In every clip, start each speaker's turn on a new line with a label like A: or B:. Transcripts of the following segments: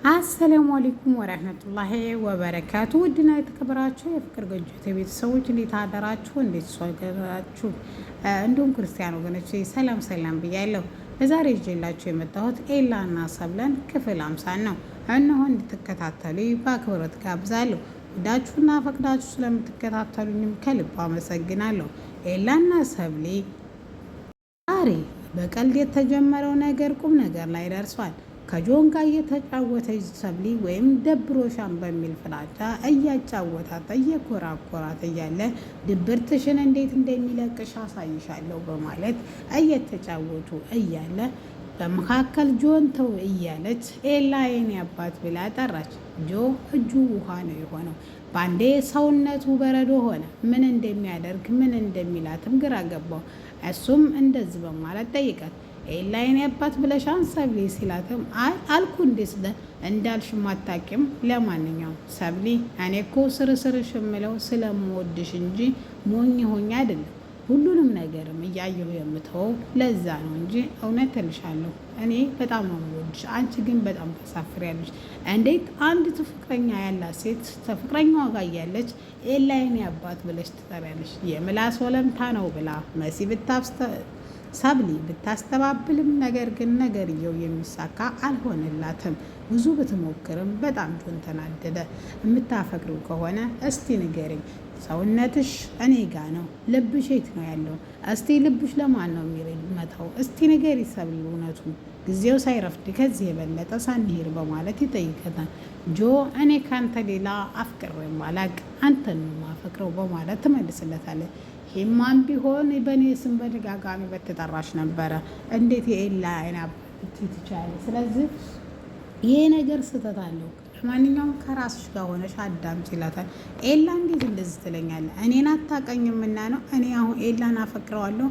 A: አሰላሙ አለይኩም ወራህመቱላሂ ወበረካቱ። ውድና የተከበራችሁ የፍቅር ጎጆ ቤተሰቦች እንዴት አደራችሁ? እንዴት ሷገራችሁ? እንዲሁም ክርስቲያን ወገኖች ሰላም ሰላም ብያለሁ። ለዛሬ ይዤላችሁ የመጣሁት ኤላና ሰብለን ክፍል 50 ነው። እነሆ እንድትከታተሉ በአክብሮት ጋብዛለሁ። ወዳችሁና ፈቅዳችሁ ስለምትከታተሉኝም ከልብ አመሰግናለሁ። ኤላና ሰብሊ ዛሬ በቀልድ የተጀመረው ነገር ቁም ነገር ላይ ደርሷል። ከጆን ጋር እየተጫወተች ሰብሊ ወይም ደብሮሻን በሚል ፍራቻ እያጫወታት እየኮራኮራት እያለ ድብርትሽን እንዴት እንደሚለቅሽ አሳይሻለሁ በማለት እየተጫወቱ እያለ በመካከል ጆን ተው እያለች ኤላ የኔ አባት ብላ ጠራች። ጆ እጁ ውሃ ነው የሆነው። ባንዴ ሰውነቱ በረዶ ሆነ። ምን እንደሚያደርግ ምን እንደሚላትም ግራ ገባው። እሱም እንደዚህ በማለት ጠይቃት ኤላ የኔ አባት ብለሻን ሰብሊ ሲላትም አይ አልኩ እንዳልሽ ማታቂም። ለማንኛውም ሰብሊ እኔ እኮ ስርስርሽ የምለው ስለምወድሽ እንጂ ሞኝ ሆኜ አይደለም። ሁሉንም ነገርም እያየሁ የምተወው ለዛ ነው እንጂ እውነት እልሻለሁ እኔ በጣም ነው የምወድሽ። አንቺ ግን በጣም ተሳፍሪያለሽ። እንዴት አንድ ፍቅረኛ ያላት ሴት ፍቅረኛዋ ጋር እያለች ኤላ የኔ አባት ብለሽ ትጠሪያለሽ? የምላስ ወለምታ ነው ብላ መሲ ሰብሊ ብታስተባብልም ነገር ግን ነገርየው የሚሳካ አልሆነላትም። ብዙ ብትሞክርም በጣም ጆን ተናደደ። የምታፈቅሪው ከሆነ እስቲ ንገሪኝ፣ ሰውነትሽ እኔ ጋ ነው፣ ልብሽ የት ነው ያለው? እስቲ ልብሽ ለማን ነው የሚመታው? እስቲ ንገሪ ሰብሊ እውነቱን፣ ጊዜው ሳይረፍድ ከዚህ የበለጠ ሳንሄድ በማለት ይጠይቀታል። ጆ እኔ ካንተ ሌላ አፍቅሬም አላቅ፣ አንተን ነው ማፈቅረው በማለት ትመልስለታለች። ይማን ቢሆን በእኔ ስም በደጋጋሚ በተጠራሽ ነበረ። እንዴት የኤላ አይና ትቻለ? ስለዚህ ይሄ ነገር ስህተት አለው። ለማንኛውም ከራስሽ ጋር ሆነሽ አዳምጪ ይላታል። ኤላ እንዴት እንደዚህ ትለኛለህ? እኔን አታውቀኝምና ነው። እኔ አሁን ኤላን አፈቅረዋለሁ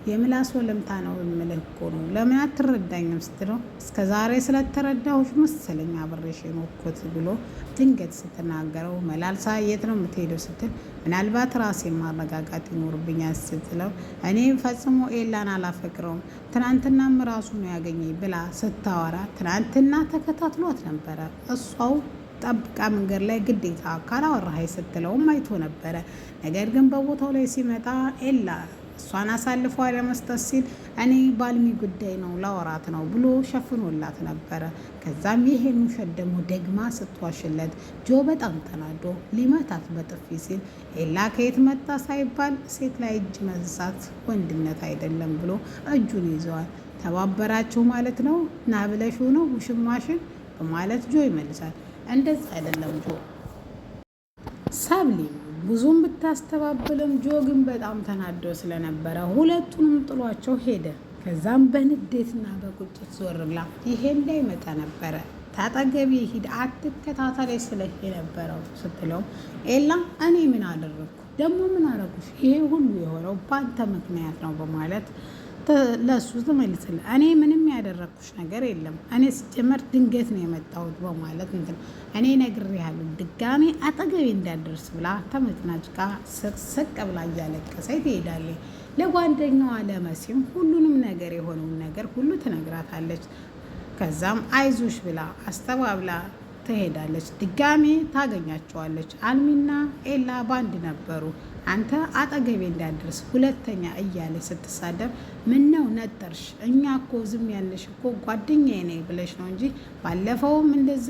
A: የምላስ ወለምታ ነው የምልህ እኮ ነው። ለምን አትረዳኝም ስትለው እስከ ዛሬ ስለተረዳሁሽ መሰለኝ አብሬሽ የኖርኩት ብሎ ድንገት ስትናገረው መላልሳ የት ነው የምትሄደው ስትል ምናልባት ራሴን ማረጋጋት ይኖርብኛል ስትለው እኔ ፈጽሞ ኤላን አላፈቅረውም ትናንትናም ራሱ ነው ያገኘኝ ብላ ስታወራ ትናንትና ተከታትሏት ነበረ። እሷው ጠብቃ መንገድ ላይ ግዴታ ካላወራኸኝ ስትለውም አይቶ ነበረ። ነገር ግን በቦታው ላይ ሲመጣ ኤላ እሷን አሳልፎ ለመስጠት ሲል እኔ ባልሚ ጉዳይ ነው ላወራት ነው ብሎ ሸፍኖላት ነበረ። ከዛም ይሄን ውሸት ደግሞ ደግማ ስትዋሽለት ጆ በጣም ተናዶ ሊመታት በጥፊ ሲል ኤላ ከየት መጣ ሳይባል ሴት ላይ እጅ መንሳት ወንድነት አይደለም ብሎ እጁን ይዘዋል። ተባበራችሁ ማለት ነው ና ብለሽ ነው ውሽማሽን በማለት ጆ ይመልሳል። እንደዛ አይደለም ጆ ሰብሊ ብዙም ብታስተባብልም ጆ ግን በጣም ተናዶ ስለነበረ ሁለቱንም ጥሏቸው ሄደ። ከዛም በንዴትና በቁጭት ዞር ብላ ይሄ እንዳይመጣ ነበረ ታጠገቢ ሂድ አትከታተለኝ ስለህ የነበረው ስትለው ኤላ እኔ ምን አደረግኩ ደግሞ ምን አደረጉሽ? ይሄ ሁሉ የሆነው በአንተ ምክንያት ነው በማለት ለሱ ትመልስል። እኔ ምንም ያደረግኩሽ ነገር የለም፣ እኔ ስጀመር ድንገት ነው የመጣሁት በማለት እኔ ነግሬሃለሁ ድጋሜ አጠገቤ እንዳደርስ ብላ ተመጭናጭቃ ስቅ ብላ እያለቀሰች ትሄዳለች። ለጓደኛዋ ለመሲም ሁሉንም ነገር የሆነውን ነገር ሁሉ ትነግራታለች። ከዛም አይዞሽ ብላ አስተባብላ ትሄዳለች። ድጋሜ ታገኛቸዋለች። አልሚና ኤላ ባንድ ነበሩ። አንተ አጠገቤ እንዳደርስ ሁለተኛ እያለች ስትሳደብ ምን ነው ነጠርሽ? እኛ እኮ ዝም ያለሽ እኮ ጓደኛዬ ነኝ ብለሽ ነው እንጂ ባለፈውም እንደዛ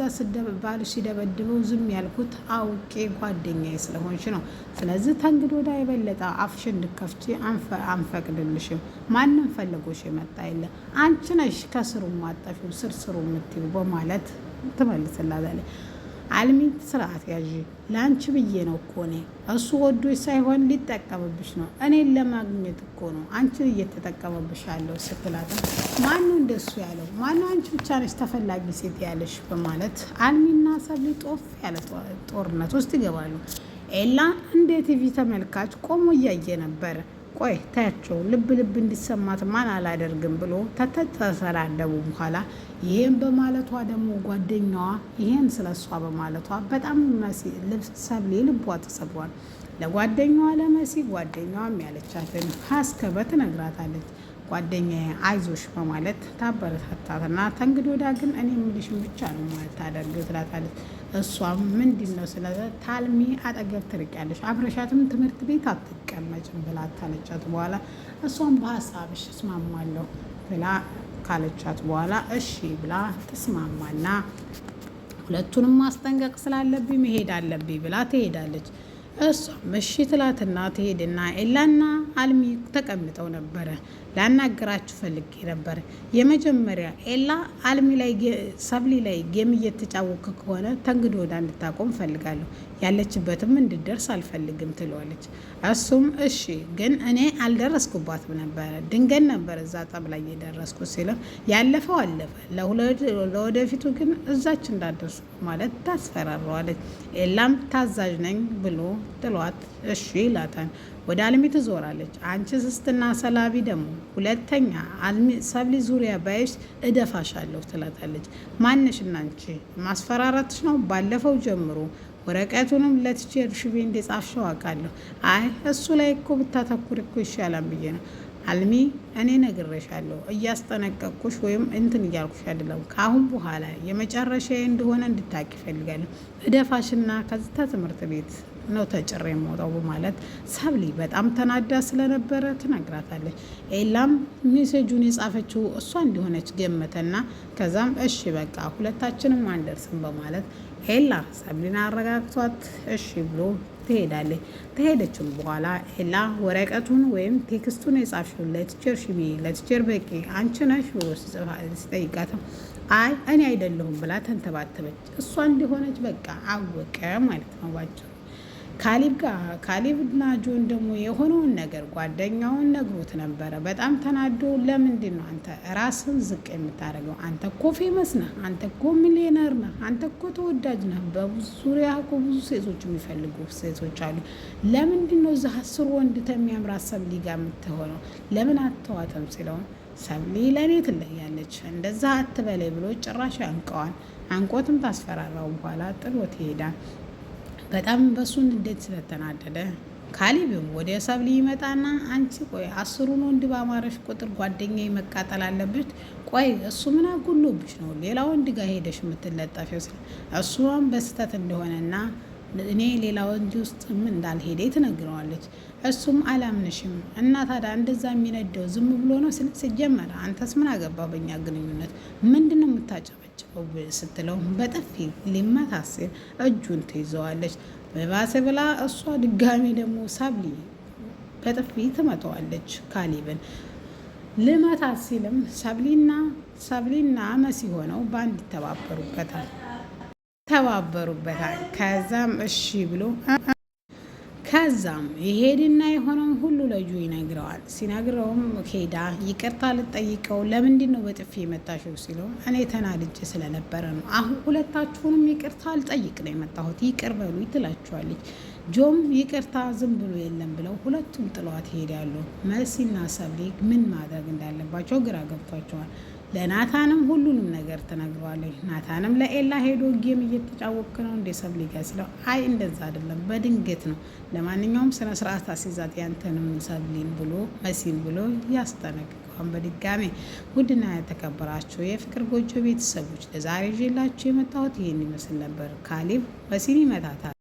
A: ባልሽ ሲደበድበው ዝም ያልኩት አውቄ ጓደኛዬ ስለሆንሽ ነው። ስለዚህ ተንግዶ ወዳ የበለጠ አፍሽ እንድከፍቺ አንፈቅድልሽም። ማንም ፈልጎሽ የመጣ የለ። አንቺ ነሽ ከስሩ ማጠፊው ስርስሩ የምትይው በማለት ትመልስላታለች። አልሚ ስርዓት ያዥ፣ ለአንቺ ብዬ ነው እኮ እኔ እሱ ወዶች ሳይሆን ሊጠቀምብሽ ነው፣ እኔን ለማግኘት እኮ ነው አንቺን እየተጠቀመብሽ ያለው ስትላትም ማነው እንደሱ ያለው? ማነው አንቺ ብቻ ነች ተፈላጊ ሴት ያለሽ በማለት አልሚና ሰብሊ ጦፍ ያለ ጦርነት ውስጥ ይገባሉ። ኤላ እንደ ቲቪ ተመልካች ቆሞ እያየ ነበረ። ቆይ ታያቸው ልብ እንዲሰማት ማን አላደርግም ብሎ ተሰዳደቡ። በኋላ ይሄን በማለቷ ደግሞ ጓደኛዋ ይሄን ስለሷ በማለቷ በጣም ሰብሊ ልቧ ተሰብሯል። ለጓደኛዋ ለመሲ ጓደኛዋም ያለቻትን ሀስከበ ትነግራታለች። ጓደኛዬ አይዞሽ በማለት ታበረታታትና ተንግዶ ወዲያ ግን እኔ የምልሽን ብቻ ነው ማለት ታደርገው ትላታለች። እሷም ምንድን ነው ስለዛ ታልሚ አጠገብ ትርቂያለሽ፣ አብረሻትም ትምህርት ቤት አትቀመጭም ብላ ታለቻት። በኋላ እሷም በሀሳብሽ እስማማለሁ ብላ ካለቻት በኋላ እሺ ብላ ተስማማና ሁለቱንም ማስጠንቀቅ ስላለብኝ መሄድ አለብኝ ብላ ትሄዳለች። እሷም እሺ ትላትና ትሄድና ኤላና አልሚ ተቀምጠው ነበረ። ላናገራችሁ ፈልጌ ነበር። የመጀመሪያ ኤላ አልሚ ላይ ሰብሊ ላይ ጌም እየተጫወከ ከሆነ ተንግዶ ወዳ እንድታቆም ፈልጋለሁ፣ ያለችበትም እንድደርስ አልፈልግም ትለዋለች። እሱም እሺ ግን እኔ አልደረስኩባትም ነበረ፣ ድንገት ነበር እዛ ጠብ ላይ የደረስኩት ሲለው ያለፈው አለፈ፣ ለወደፊቱ ግን እዛች እንዳደርሱ ማለት ታስፈራረዋለች። ኤላም ታዛዥ ነኝ ብሎ ጥሏት እሺ ይላታል። ወደ አልሚ ትዞራለች። አንቺ ስስትና ሰላቢ ደግሞ ሁለተኛ ሰብሊ ዙሪያ ባይሽ እደፋሻለሁ ትላታለች። ማንሽና አንቺ ማስፈራራትሽ ነው? ባለፈው ጀምሮ ወረቀቱንም ለቲቸር ሽቤ እንደጻፍሽው አውቃለሁ። አይ እሱ ላይ እኮ ብታተኩር እኮ ይሻላል ብዬ ነው። አልሚ እኔ ነግሬሻለሁ፣ እያስጠነቀቅኩሽ ወይም እንትን እያልኩሽ አይደለም። ከአሁን በኋላ የመጨረሻ እንደሆነ እንድታቂ ይፈልጋለሁ። እደፋሽና ከዝታ ትምህርት ቤት ነው ተጭሬ የምወጣው በማለት ሰብሊ በጣም ተናዳ ስለነበረ ትነግራታለች። ኤላም ሜሴጁን የጻፈችው እሷ እንዲሆነች ገመተና ከዛም እሺ በቃ ሁለታችንም አንደርስም በማለት ኤላ ሰብሊን አረጋግቷት እሺ ብሎ ትሄዳለች። ተሄደችም በኋላ ኤላ ወረቀቱን ወይም ቴክስቱን የጻፍሽው ለቲቸር ሽቢ ለቲቸር በቂ አንቺ ነሽ ብሎ ሲጠይቃትም አይ እኔ አይደለሁም ብላ ተንተባተበች። እሷ እንዲሆነች በቃ አወቀ ማለት ነው ባጭሩ። ካሊብና ጆን ደግሞ የሆነውን ነገር ጓደኛውን ነግሮት ነበረ። በጣም ተናዶ ለምንድን ነው አንተ ራስን ዝቅ የምታደርገው? አንተ እኮ ፌመስ ነህ፣ አንተ እኮ ሚሊዮነር ነህ፣ አንተ እኮ ተወዳጅ ነህ። በብዙ ዙሪያ እኮ ብዙ ሴቶች የሚፈልጉ ሴቶች አሉ። ለምንድን ነው እዛ 10 ወንድ ተሚያምራት ሰብሊ ጋር የምትሆነው? ለምን አትተዋትም ሲለውን ሰብሊ ለእኔ ትለያለች፣ እንደዛ አትበላይ ብሎ ጭራሽ ያንቀዋል። አንቆትም ታስፈራራው በኋላ ጥሎት ይሄዳል። በጣም በሱን እንዴት ስለተናደደ ካሊብም ወደ ሰብሊ ይመጣና አንቺ ቆይ 10ሩን ወንድ ባማረሽ ቁጥር ጓደኛዬ መቃጠል አለብሽ? ቆይ እሱ ምን አጉሎብሽ ነው ሌላ ወንድ ጋር ሄደሽ የምትለጠፊው? እሱም በስተት እንደሆነና እኔ ሌላ ወንድ ውስጥ ምን እንዳልሄደ ትነግረዋለች። እሱም አላምንሽም እና ታዲያ እንደዛ የሚነደው ዝም ብሎ ነው ሲጀመር አንተስ ምን አገባ በኛ ግንኙነት ምንድን ነው የምታጨበጭበው ስትለው በጥፊ ሊመታት ሲል እጁን ትይዘዋለች። በባሰ ብላ እሷ ድጋሚ ደግሞ ሰብሊ በጥፊ ትመተዋለች። ካሊብን ልመታት ሲልም ሰብሊና መሲ ሆነው በአንድ ተባበሩበታል። ከዛም እሺ ብሎ ከዛም ይሄድና የሆነውን ሁሉ ለጁ ይነግረዋል። ሲነግረውም ሄዳ ይቅርታ ልጠይቀው ለምንድን ነው በጥፊ የመታሽው ሲለው እኔ ተናድጄ ስለነበረ ነው፣ አሁን ሁለታችሁንም ይቅርታ ልጠይቅ ነው የመጣሁት፣ ይቅር በሉ ትላችኋለች። ጆም ይቅርታ ዝም ብሎ የለም ብለው ሁለቱም ጥሏት ይሄዳሉ። መሲና ሰብሊ ምን ማድረግ እንዳለባቸው ግራ ገብቷቸዋል። ለናታንም ሁሉንም ነገር ተነግረዋለች። ናታንም ለኤላ ሄዶ ጌም እየተጫወክ ነው እንደ ሰብሊ ጋር ሲለው አይ እንደዛ አይደለም በድንገት ነው፣ ለማንኛውም ስነ ስርዓት አስይዛት ያንተንም ሰብሊን ብሎ መሲን ብሎ ያስጠነቅቀዋል። በድጋሜ ውድና የተከበራችሁ የፍቅር ጎጆ ቤተሰቦች ለዛሬ ይዤላችሁ የመጣሁት ይህን ይመስል ነበር። ካሊብ መሲን ይመታታል።